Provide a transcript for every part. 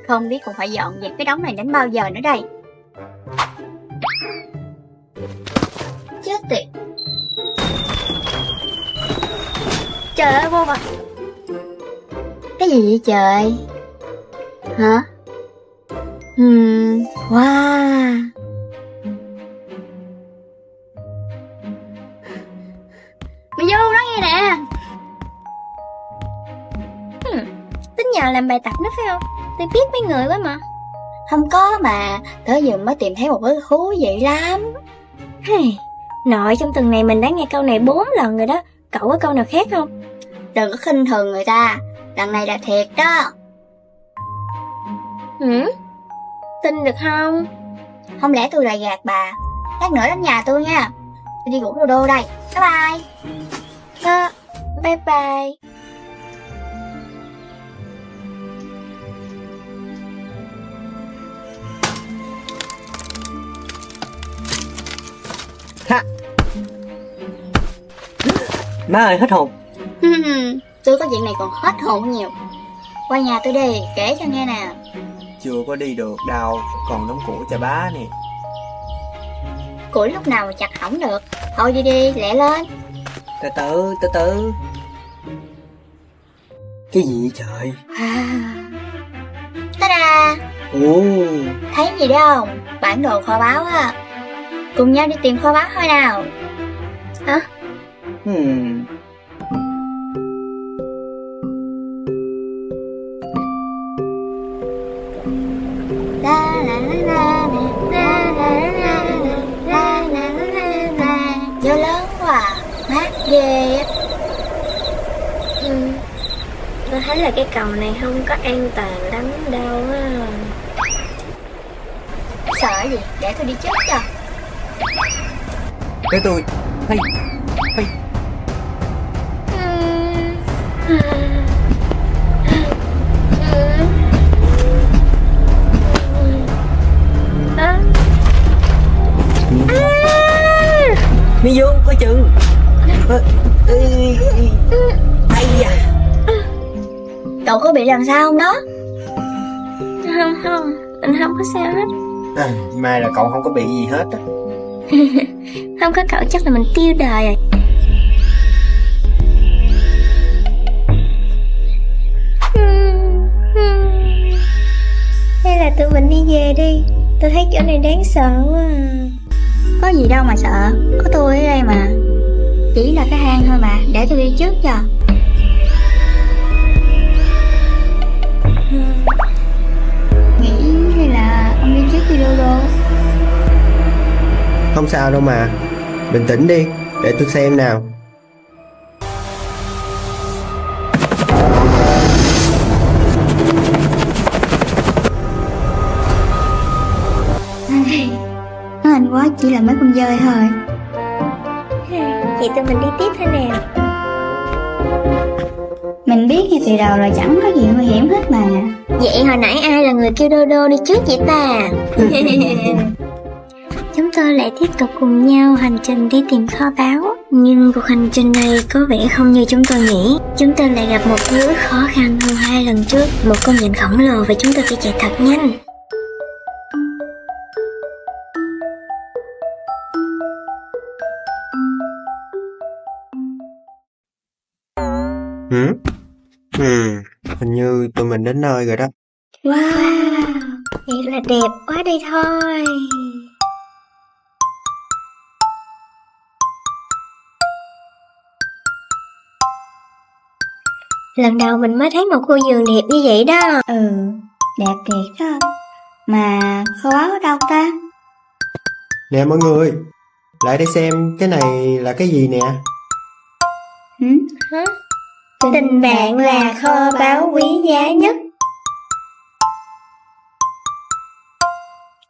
Không biết còn phải dọn dẹp cái đống này đến bao giờ nữa đây. Chết tiệt. Trời ơi vô rồi. Cái gì vậy trời? Hả? Wow. Mày vô nói nghe nè. Tính nhờ làm bài tập đó phải không? Tôi biết mấy người quá mà. Không có mà, tới giờ mới tìm thấy một cái thú vị lắm. Nội, trong tuần này mình đã nghe câu này 4 lần rồi đó. Cậu có câu nào khác không? Đừng có khinh thường người ta, lần này là thiệt đó. Tin được không? Không lẽ tôi lại gạt bà? Lát nữa đến nhà tôi nha. Tôi đi ngủ đồ đô đây. Bye bye. Bye bye. Ha. Má ơi, hết hồn. Tôi có chuyện này còn hết hồn nhiều. Qua nhà tôi đi, kể cho nghe nè. Chưa có đi được đâu, còn đống củi cho bá nè. Củi lúc nào mà chặt hỏng được. Thôi đi đi, lẹ lên. Từ từ. Cái gì vậy trời? Ta-da. Ồ, Thấy gì đó không? Bản đồ kho báu á. Cùng nhau đi tìm kho báu thôi nào. Hả? Gió lớn quá à, mát ghê á. Tôi thấy là cái cầu này không có an toàn lắm đâu á. Sợ gì, để tôi đi trước cho. để tôi. Hay. Mi vô, coi chừng. Ây da. Cậu có bị làm sao không đó? Không, mình không có sao hết. May là cậu không có bị gì hết á. Không có cậu chắc là mình tiêu đời rồi. Hay là tụi mình đi về đi. Tôi thấy chỗ này đáng sợ quá à. Có gì đâu mà sợ, có tôi ở đây mà. Chỉ là cái hang thôi mà, để tôi đi trước cho. Nghĩ hay là ông đi trước đi đô đô. Không sao đâu mà. Bình tĩnh đi, để tôi xem nào. Nó hên quá, chỉ là mấy con dơi thôi. Vậy tụi mình đi tiếp thôi nè. Mình biết ngay từ đầu là chẳng có gì nguy hiểm hết mà. Vậy hồi nãy ai là người kêu Đô Đô đi trước vậy ta? Chúng tôi lại tiếp tục cùng nhau hành trình đi tìm kho báu. Nhưng cuộc hành trình này có vẻ không như chúng tôi nghĩ. Chúng tôi lại gặp một thứ khó khăn hơn 2 lần trước. Một con nhện khổng lồ và chúng tôi phải chạy thật nhanh. Hình như tụi mình đến nơi rồi đó. Wow, vậy là đẹp quá đi thôi. Lần đầu mình mới thấy một khu vườn đẹp như vậy đó. Đẹp thiệt đó. Mà kho báu ở đâu ta? Nè mọi người, lại đây xem cái này là cái gì nè. Hả? Tình bạn là kho báu quý giá nhất.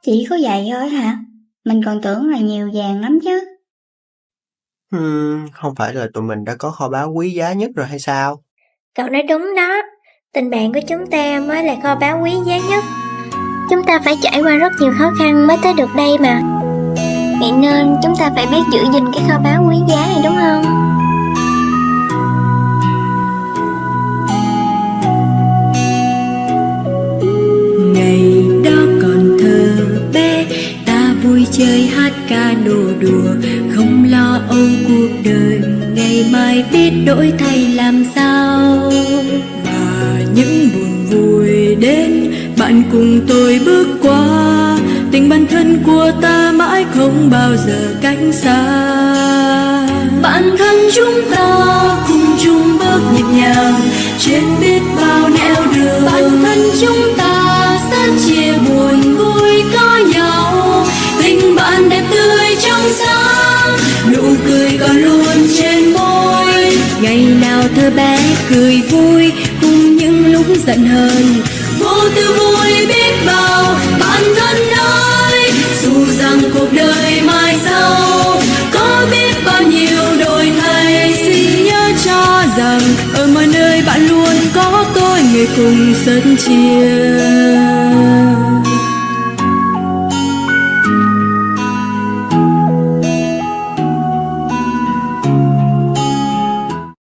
Chỉ có vậy thôi hả? Mình còn tưởng là nhiều vàng lắm chứ. Không phải là tụi mình đã có kho báu quý giá nhất rồi hay sao? Cậu nói đúng đó. Tình bạn của chúng ta mới là kho báu quý giá nhất. Chúng ta phải trải qua rất nhiều khó khăn mới tới được đây mà. Vậy nên chúng ta phải biết giữ gìn cái kho báu quý giá này đúng không? đổi thay làm sao. Và những buồn vui đến, bạn cùng tôi bước qua. Tình bản thân của ta mãi không bao giờ cách xa. Bản thân chúng ta cùng chung bước nhịp nhàng trên biết bao nẻo đường. Bản thân chúng ta san chia buồn vui có nhau. Tình bạn đẹp tươi trong sáng, nụ cười còn luôn trên môi. Ngày nào thơ bé cười vui cùng những lúc giận hờn. Vô tư vui biết bao bản thân ơi, dù rằng cuộc đời mai sau có biết bao nhiêu đổi thay. Xin nhớ cho rằng ở mọi nơi bạn luôn có tôi người cùng sân chia.